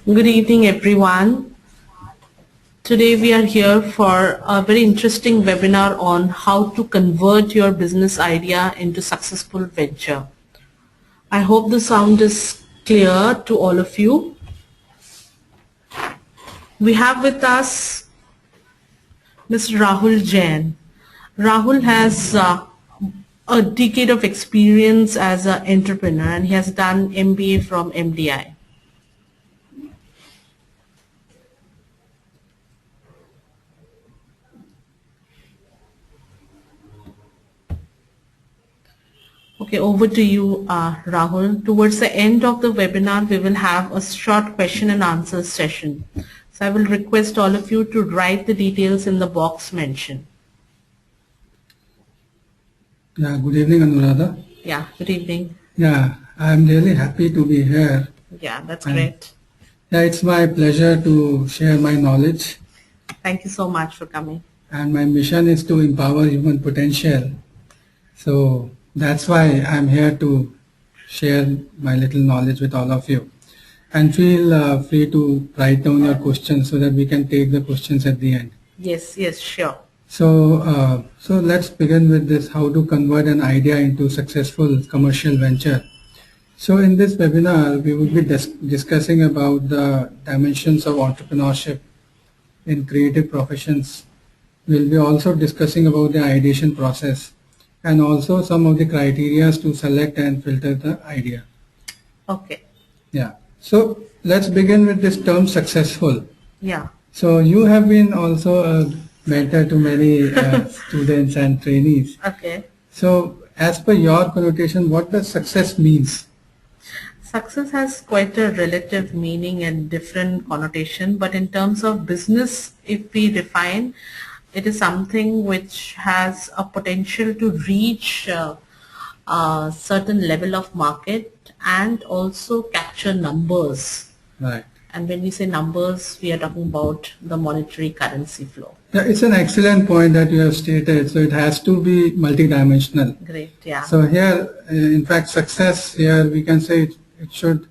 Good evening, everyone. Today we are here for a very interesting webinar on how to convert your business idea into successful venture. I hope the sound is clear to all of you. We have with us Mr. Rahul Jain. Rahul has a decade of experience as an entrepreneur and he has done MBA from MDI. Okay, over to you, Rahul. Towards the end of the webinar, we will have a short question and answer session. So I will request all of you to write the details in the box mentioned. Yeah, good evening, Anuradha. Yeah, good evening. Yeah, I'm really happy to be here. Yeah, that's great. Yeah, it's my pleasure to share my knowledge. Thank you so much for coming. And my mission is to empower human potential. So that's why I'm here to share my little knowledge with all of you. And feel free to write down your questions so that we can take the questions at the end. Yes, sure. So let's begin with this: how to convert an idea into successful commercial venture. So in this webinar, we will be discussing about the dimensions of entrepreneurship in creative professions. We'll be also discussing about the ideation process and also some of the criteria to select and filter the idea. Okay. Yeah. So let's begin with this term successful. Yeah. So you have been also a mentor to many students and trainees. Okay. So as per your connotation, what does success means? Success has quite a relative meaning and different connotation, but in terms of business, if we define, it is something which has a potential to reach a certain level of market and also capture numbers. Right. And when we say numbers, we are talking about the monetary currency flow. Yeah, it's an excellent point that you have stated. So it has to be multidimensional. Great, yeah. So here, in fact, success here, we can say it should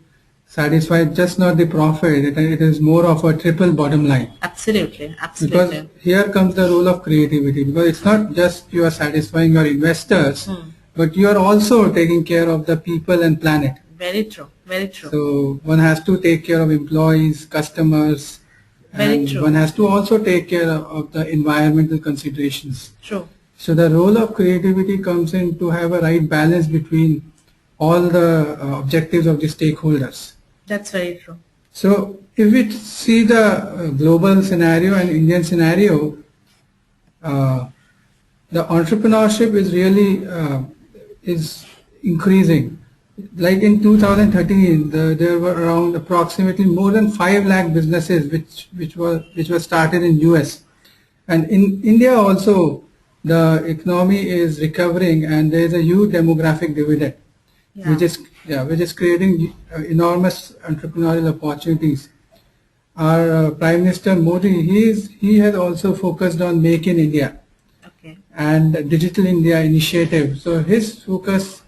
satisfy just not the profit. It is more of a triple bottom line. Absolutely. Because here comes the role of creativity. Because it's not just you are satisfying your investors, but you are also taking care of the people and planet. Very true. Very true. So one has to take care of employees, customers. Very true. One has to also take care of the environmental considerations. True. So the role of creativity comes in to have a right balance between all the objectives of the stakeholders. That's very true. So if we see the global scenario and Indian scenario, the entrepreneurship is really is increasing. Like in 2013, there were around approximately more than 5 lakh businesses which were started in US, and in India also the economy is recovering and there is a huge demographic dividend, which is creating enormous entrepreneurial opportunities. Our Prime Minister Modi, he has also focused on Make in India and Digital India initiative. So his focus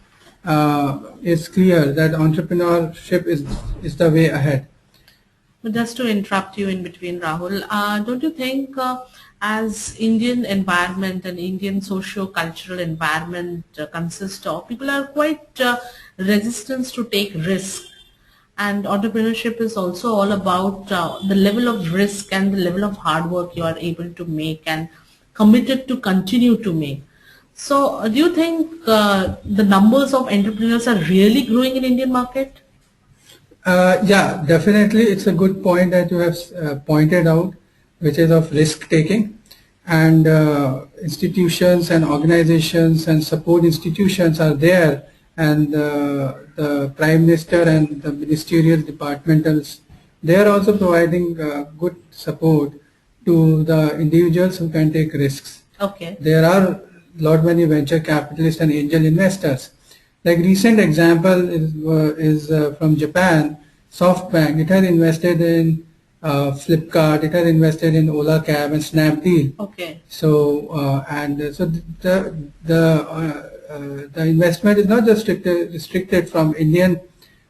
is clear that entrepreneurship is the way ahead. But just to interrupt you in between, Rahul, don't you think as Indian environment and Indian socio-cultural environment consists of, people are quite resistant to take risk, and entrepreneurship is also all about the level of risk and the level of hard work you are able to make and committed to continue to make. So do you think the numbers of entrepreneurs are really growing in Indian market? Yeah, definitely. It's a good point that you have pointed out, which is of risk taking, and institutions and organizations and support institutions are there, and the Prime Minister and the ministerial departmentals, they are also providing good support to the individuals who can take risks. Okay. There are lot many venture capitalists and angel investors. Like recent example is from Japan, SoftBank. It has invested in Flipkart. It has invested in Ola Cab and Snapdeal. Okay. So so the investment is not just restricted from Indian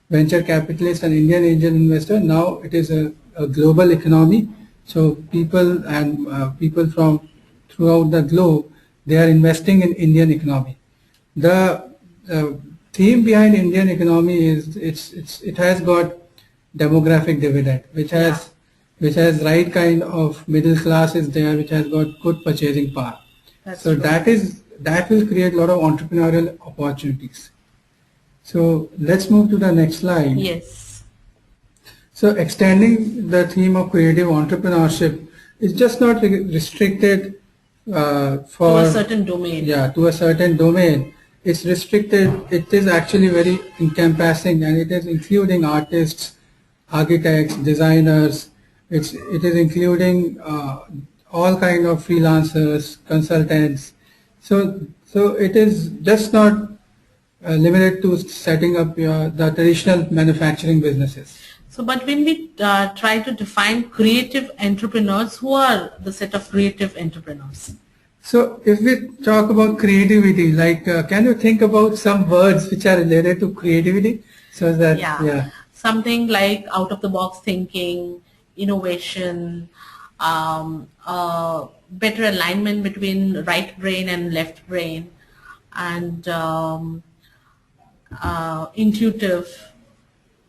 venture capitalist and Indian angel investor. Now it is a global economy. So people from throughout the globe, they are investing in Indian economy. The theme behind Indian economy is it has got demographic dividend, Yeah, which has right kind of middle class is there, which has got good purchasing power. that's So true. that will create a lot of entrepreneurial opportunities. So let's move to the next slide. Yes. So extending the theme of creative entrepreneurship is just not restricted To a for certain domain. yeah to a certain domain. It's restricted. It is actually very encompassing, and it is including artists, architects, designers. It is including all kind of freelancers, consultants. So it is just not limited to setting up the traditional manufacturing businesses. So, but when we try to define creative entrepreneurs, who are the set of creative entrepreneurs? So if we talk about creativity, like can you think about some words which are related to creativity? So that Yeah, yeah, something like out of the box thinking, innovation, better alignment between right brain and left brain, and intuitive.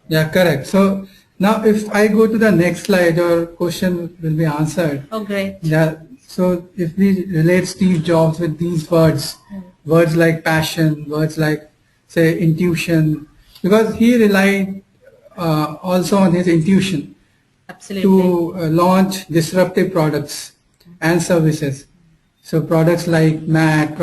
yeah, correct. So now if I go to the next slide, your question will be answered. Oh, great. Yeah. So if we relate Steve Jobs with these words, words like passion, words like say intuition, because he relied also on his intuition Absolutely. to launch disruptive products and services. So products like Mac,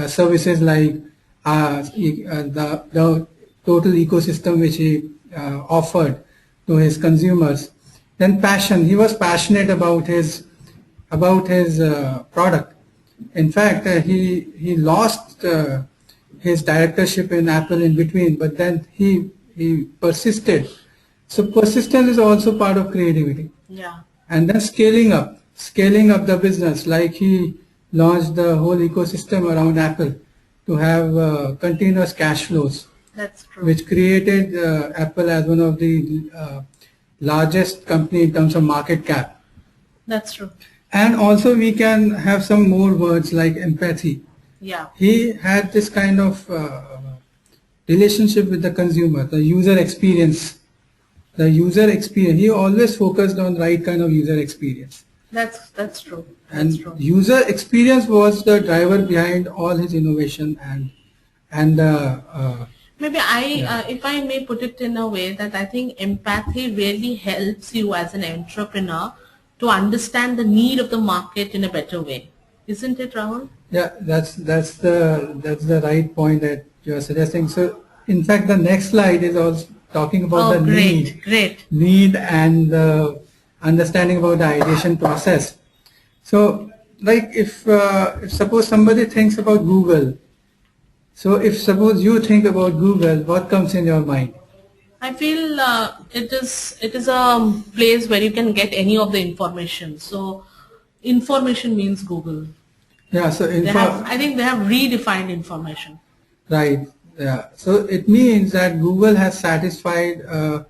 services like the total ecosystem which he offered to his consumers. Then passion. He was passionate about his product. In fact, he lost his directorship in Apple in between, but then he persisted. So persistence is also part of creativity. Yeah, And then scaling up the business, like he launched the whole ecosystem around Apple to have continuous cash flows, that's true. which created Apple as one of the largest company in terms of market cap. That's true. And also we can have some more words like empathy. Yeah, He had this kind of relationship with the consumer, the user experience. The user experience, he always focused on right kind of user experience. that's true. And That's true. user experience was the driver behind all his innovation and Maybe if I may put it in a way that I think empathy really helps you as an entrepreneur to understand the need of the market in a better way. Isn't it, Rahul? yeah, that's the right point that you are suggesting. So in fact, the next slide is also talking about Oh, the great, great. need and understanding about the ideation process. So like if suppose somebody thinks about Google, so if suppose you think about Google, what comes in your mind? I feel it is a place where you can get any of the information. So information means Google. Yeah, so I think they have redefined information. right, yeah. So it means that Google has satisfied a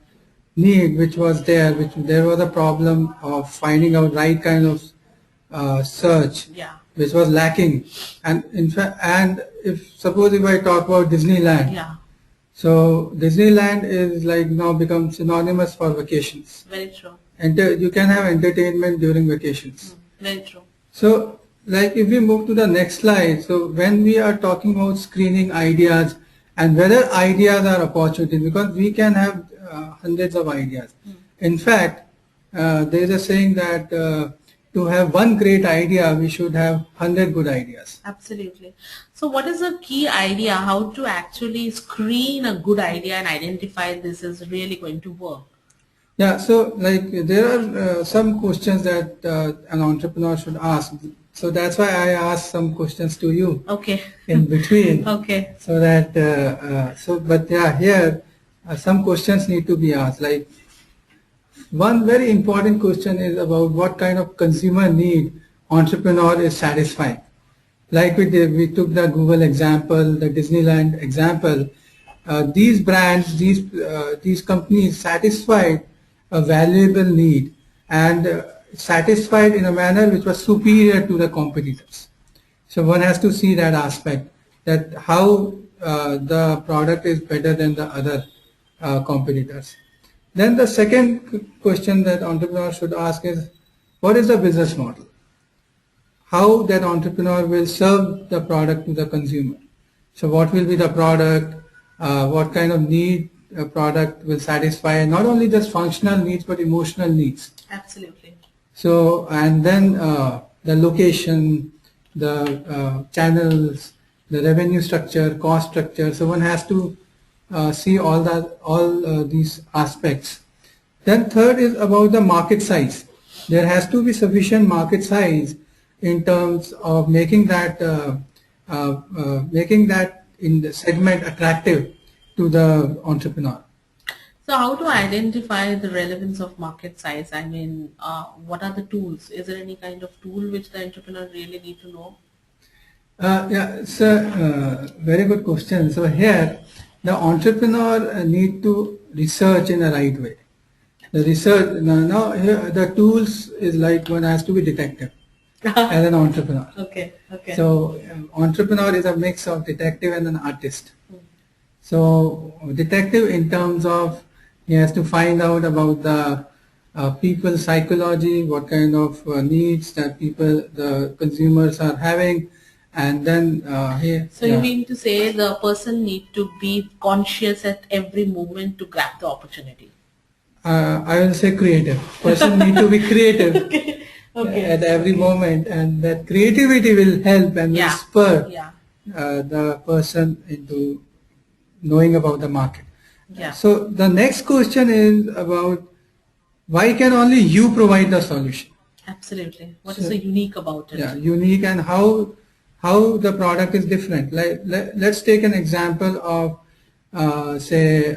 need which was there, which there was a problem of finding out right kind of search, Yeah, which was lacking. And in fact, and if suppose if I talk about Disneyland, yeah, so Disneyland is like now become synonymous for vacations. very true. And you can have entertainment during vacations. Very true. So, like if we move to the next slide, so when we are talking about screening ideas and whether ideas are opportunities, because we can have hundreds of ideas. In fact, there is a saying that to have one great idea, we should have 100 good ideas. Absolutely. So what is the key idea? How to actually screen a good idea and identify this is really going to work? Yeah, so like there are some questions that an entrepreneur should ask. So that's why I asked some questions to you Okay. in between. Okay. So that but yeah, here some questions need to be asked. Like one very important question is about what kind of consumer need entrepreneur is satisfying. Like we did, we took the Google example, the Disneyland example, these brands, these companies satisfied a valuable need and satisfied in a manner which was superior to the competitors. So one has to see that aspect, that how the product is better than the other competitors. Then the second question that entrepreneur should ask is, what is the business model? How that entrepreneur will serve the product to the consumer. So what will be the product? What kind of need a product will satisfy? Not only just functional needs, but emotional needs. Absolutely. So, and then the location, the channels, the revenue structure, cost structure. So one has to see all these aspects. Then third is about the market size. There has to be sufficient market size in terms of making that in the segment attractive to the entrepreneur. So how to identify the relevance of market size? I mean, what are the tools? Is there any kind of tool which the entrepreneur really need to know? Yeah, it's a very good question. So here, the entrepreneur need to research in the right way. The research, now here, the tools is like one has to be detective as an entrepreneur. Okay, okay. So entrepreneur is a mix of detective and an artist. So detective in terms of he has to find out about the people's psychology, what kind of needs that the consumers are having, and then So you mean to say the person need to be conscious at every moment to grab the opportunity? I will say creative. Person need to be creative Okay. at every moment, and that creativity will help and will spur the person into knowing about the market. Yeah. So the next question is about why can only you provide the solution? Absolutely. What is so unique about it? Yeah, unique, and how the product is different. Like let's take an example of say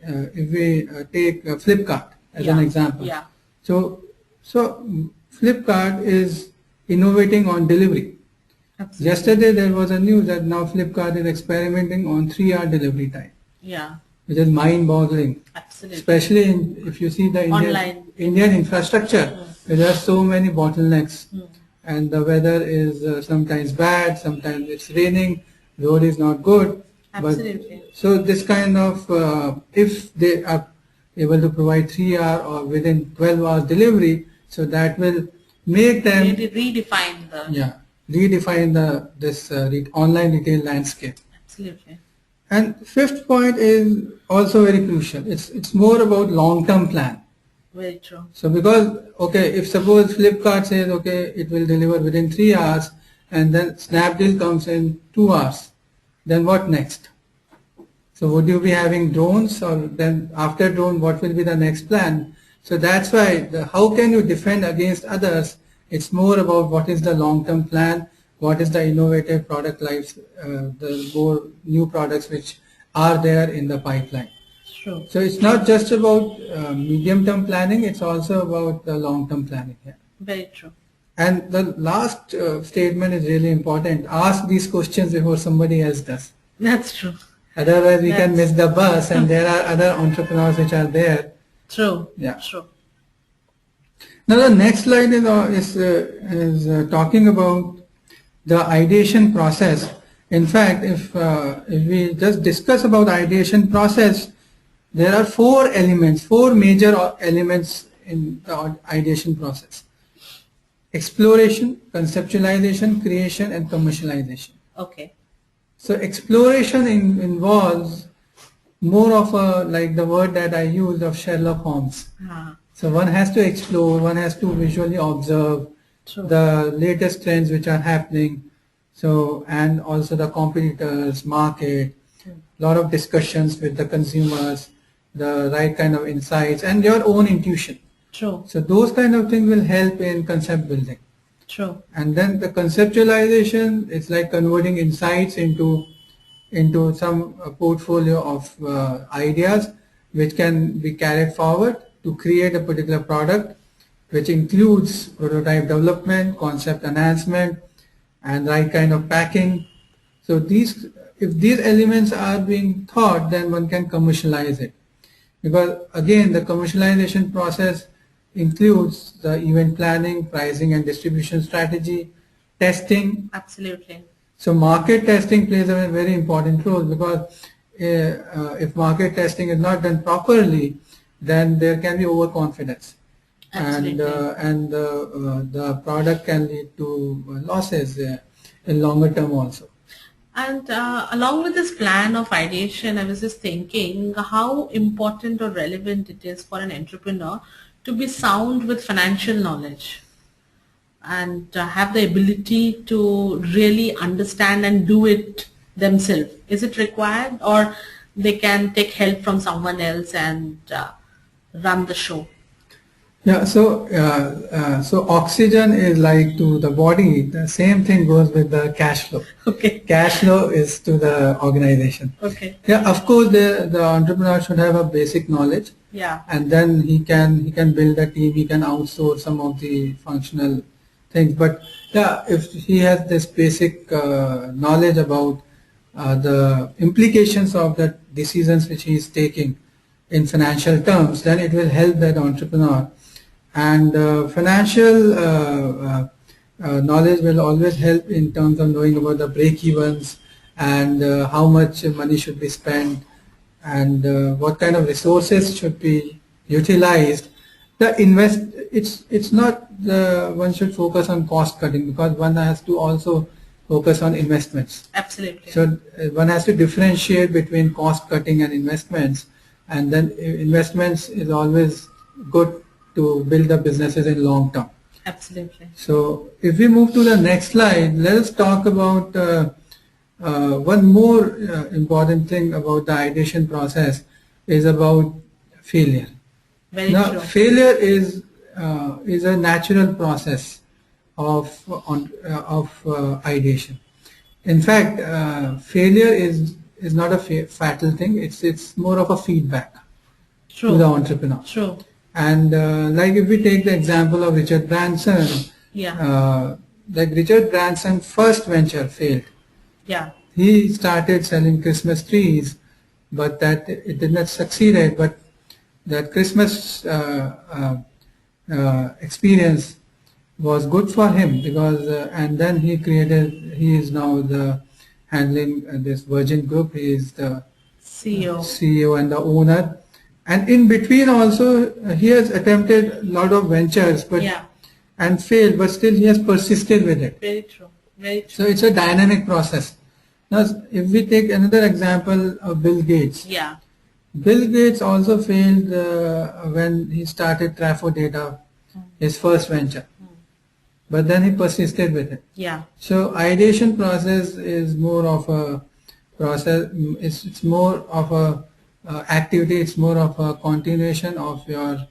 if we take Flipkart as an example. Yeah. So Flipkart is innovating on delivery. Absolutely. Yesterday there was a news that now Flipkart is experimenting on 3-hour delivery time. Yeah. Which is mind-boggling. Absolutely. Especially if you see the Indian infrastructure, where there are so many bottlenecks, and the weather is sometimes bad, sometimes it's raining, road is not good. Absolutely. But, so this kind of, if they are able to provide 3-hour or within 12 hours delivery, so that will make them redefine this online retail landscape. Absolutely. And fifth point is also very crucial. It's more about long-term plan. Very true. So because, okay, if suppose Flipkart says, okay, it will deliver within 3 hours, and then Snapdeal comes in 2 hours, then what next? So would you be having drones, or then after drone, what will be the next plan? So that's why how can you defend against others? It's more about what is the long-term plan, what is the innovative product life, the more new products which are there in the pipeline. Sure. So it's not just about medium-term planning, it's also about the long-term planning here. Very true. And the last statement is really important. Ask these questions before somebody else does. That's true. Otherwise we can miss the bus, and there are other entrepreneurs which are there. True. Yeah. True. Now the next slide is talking about the ideation process. In fact, if we just discuss about ideation process, there are four major elements in the ideation process: exploration, conceptualization, creation, and commercialization. Okay. So exploration involves more of like the word that I used of Sherlock Holmes. So one has to explore, one has to visually observe the latest trends which are happening. So, and also the competitors, market, lot of discussions with the consumers, the right kind of insights, and your own intuition. True. So those kind of things will help in concept building. True. And then the conceptualization, it's like converting insights into some portfolio of ideas which can be carried forward to create a particular product, which includes prototype development, concept enhancement, and right kind of packing. So these if these elements are being thought, then one can commercialize it. Because again, the commercialization process includes the event planning, pricing and distribution strategy, testing. Absolutely. So market testing plays a very important role, because if market testing is not done properly, then there can be overconfidence. Absolutely. And the product can lead to losses in longer term also. And along with this plan of ideation, I was just thinking how important or relevant it is for an entrepreneur to be sound with financial knowledge and have the ability to really understand and do it themselves. Is it required, or they can take help from someone else and run the show? Yeah, so oxygen is like to the body, the same thing goes with the cash flow. Okay. Cash flow is to the organization. Okay. Yeah, of course the entrepreneur should have a basic knowledge. Yeah. And then he can build a team, he can outsource some of the functional things. But yeah, if he has this basic knowledge about the implications of the decisions which he is taking in financial terms, then it will help that entrepreneur. And financial knowledge will always help in terms of knowing about the break-evens and how much money should be spent and what kind of resources should be utilized. It's not one should focus on cost cutting, because one has to also focus on investments. Absolutely. So one has to differentiate between cost cutting and investments, and then investments is always good to build the businesses in long term. Absolutely. So if we move to the next slide, let us talk about one more important thing about the ideation process is about failure. Very Now, true. failure is a natural process of ideation. In fact, failure is not a fatal thing. It's more of a feedback True. to the entrepreneur. True. And like if we take the example of Richard Branson, Yeah. like Richard Branson's first venture failed. Yeah. He started selling Christmas trees, but that it did not succeed. But that Christmas experience was good for him, because and then he is now handling this Virgin Group. He is the CEO. CEO and the owner. And in between also, he has attempted a lot of ventures, but Yeah. and failed, but still he has persisted with it. Very true. Very true. So it's a dynamic process. Now, if we take another example of Bill Gates. Yeah. Bill Gates also failed when he started Trafo Data, his first venture. But then he persisted with it. Yeah. So ideation process is more of a process, it's more of a activity, it's more of a continuation of your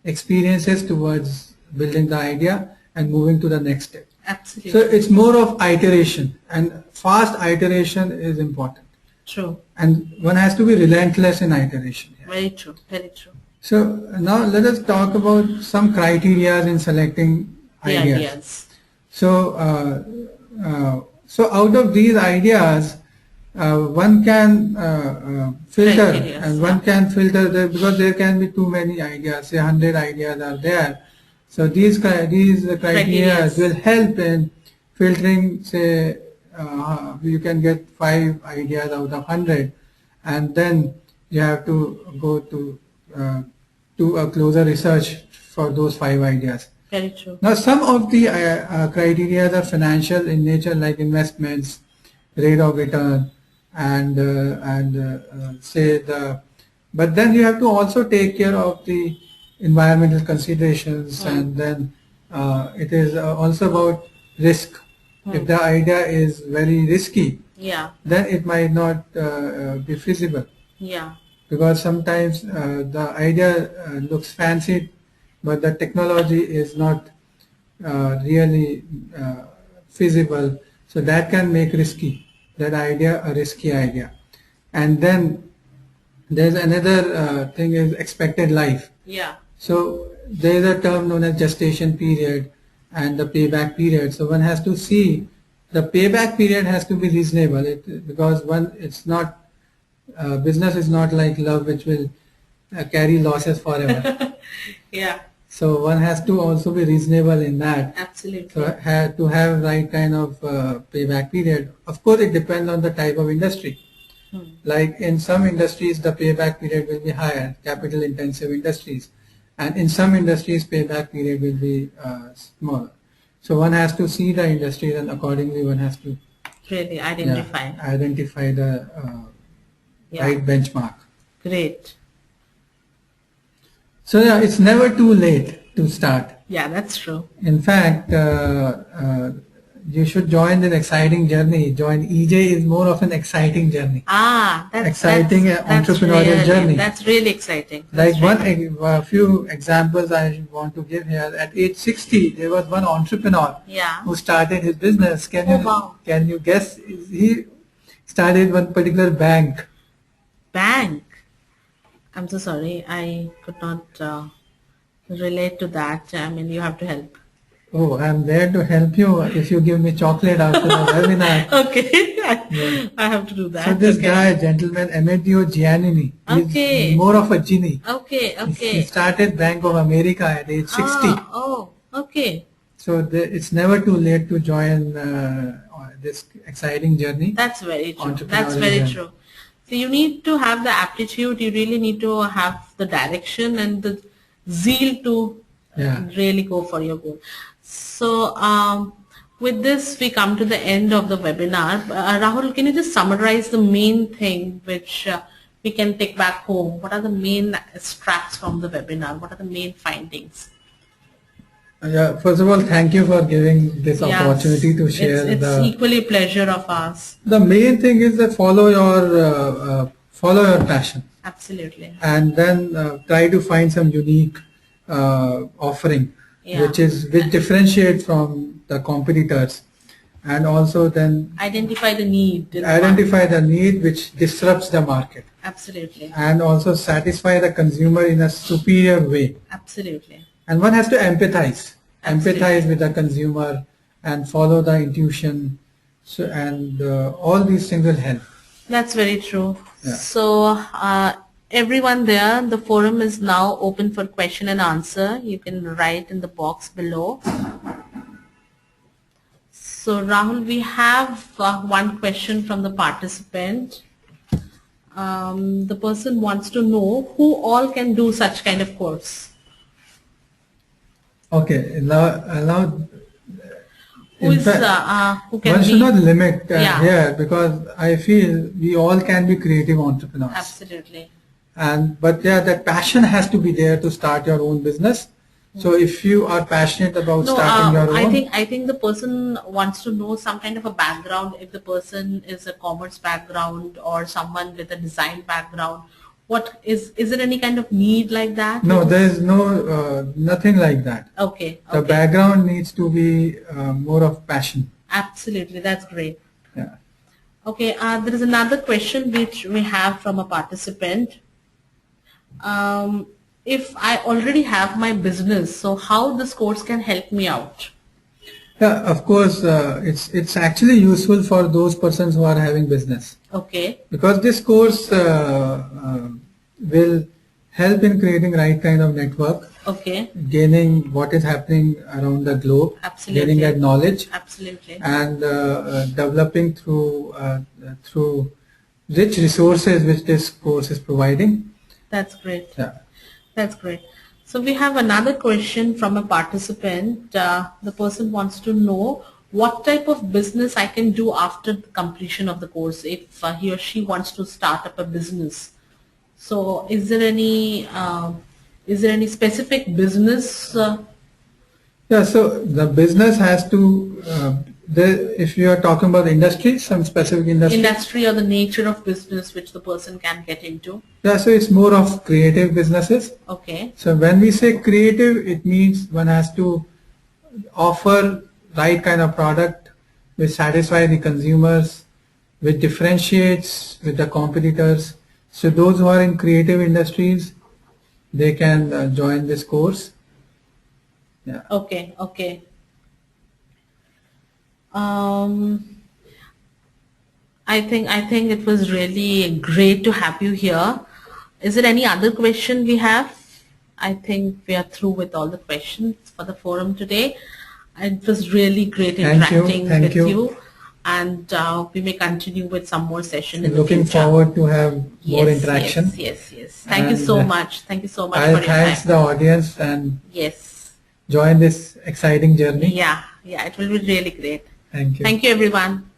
experiences towards building the idea and moving to the next step. Absolutely. So it's more of iteration, and fast iteration is important. True. And one has to be relentless in iteration. Very true. Very true. So now let us talk about some criteria in selecting The ideas. ideas. So out of these ideas, one can filter, Criterias, and one can filter because there can be too many ideas. Say 100 ideas are there. So these criteria Criterias. will help in filtering. Say you can get 5 ideas out of 100, and then you have to go to a closer research for those 5 ideas. Very true. Now, some of the criteria are financial in nature, like investments, rate of return, but then you have to also take care of the environmental considerations, and then it is also about risk. If the idea is very risky, Yeah. then it might not be feasible, Yeah. because sometimes the idea looks fancy, but the technology is not really feasible. So that can make that idea a risky idea. And then there's another thing is expected life. Yeah. So there is a term known as gestation period and the payback period. So one has to see the payback period has to be reasonable. Because it's not business is not like love, which will carry losses forever. Yeah, So one has to also be reasonable in that. absolutely. So to have right kind of payback period. Of course, it depends on the type of industry. Like in some industries, the payback period will be higher, capital intensive industries, and in some industries, payback period will be smaller. So one has to see the industry, and accordingly one has to Really identify. identify the Yeah, right benchmark. great. So yeah, it's never too late to start. Yeah, that's true. In fact, you should join an exciting journey. Join EJ is more of an exciting journey. Ah, Exciting entrepreneurial journey. That's really exciting. Like That's a few examples I want to give here. At age 60, there was one entrepreneur Yeah. who started his business. Oh, wow. Can you guess? He started one particular bank. Bank. I'm so sorry. I could not relate to that. I mean, you have to help. Oh, I'm there to help you if you give me chocolate after the webinar. Okay. I have to do that. So this Okay. guy, gentleman, Amedeo Giannini, Okay. he's more of a genie. Okay. He Okay. started Bank of America at age 60. Ah, oh, okay. So it's never too late to join this exciting journey. That's very true. That's Entrepreneurial very journey. true. So you need to have the aptitude. You really need to have the direction and the zeal to Yeah. really go for your goal. So with this, we come to the end of the webinar. Rahul, can you just summarize the main thing which we can take back home? What are the main extracts from the webinar? What are the main findings? Yeah. First of all, thank you for giving this opportunity to share. It's equally pleasure of ours. The main thing is that follow your passion, Absolutely. and then try to find some unique offering, Yeah. which differentiate from the competitors, and also then Identify the need. in the identify the need which disrupts the market, market. Absolutely. and also satisfy the consumer in a superior way. Absolutely. And one has to empathize Absolutely. with the consumer and follow the intuition. So, and all these things will help. That's very true. Yeah. So everyone there, the forum is now open for question and answer. You can write in the box below. So Rahul, we have one question from the participant. The person wants to know who all can do such kind of course. Okay, now Who in is fact, who can one should be? not limit Yeah. here, because I feel we all can be creative entrepreneurs. Absolutely. But yeah, that passion has to be there to start your own business. So if you are passionate about No, starting your own, I think the person wants to know some kind of a background. If the person is a commerce background or someone with a design background, what is there any kind of need like that? no, there is no nothing like that. Okay. The Okay. background needs to be more of passion. Absolutely. That's great. Yeah. Okay. There is another question which we have from a participant. If I already have my business, so how this course can help me out? Yeah, of course, it's actually useful for those persons who are having business, Okay. because this course will help in creating right kind of network, Okay. gaining what is happening around the globe, Absolutely. gaining that knowledge, Absolutely. and developing through rich resources which this course is providing. That's great. Yeah. That's great. So we have another question from a participant. The person wants to know what type of business I can do after the completion of the course if he or she wants to start up a business. So is there any specific business? Yeah, so the business has to, if you are talking about industry, some specific industry. Industry or the nature of business which the person can get into. Yeah, so it's more of creative businesses. Okay. So when we say creative, it means one has to offer right kind of product which satisfy the consumers, which differentiates with the competitors. So those who are in creative industries, they can join this course. Yeah. Okay. Okay. Um, I think it was really great to have you here. Is there any other question we have? I think we are through with all the questions for the forum today. It was really great Thank you. interacting Thank with you. you, and we may continue with some more session in the Looking future. forward to have more Yes, interaction. yes. Thank you And, so much. Thank you so much I'll for your thanks time. the audience and Yes. join this exciting journey. Yeah, it will be really great. Thank you. Thank you, everyone.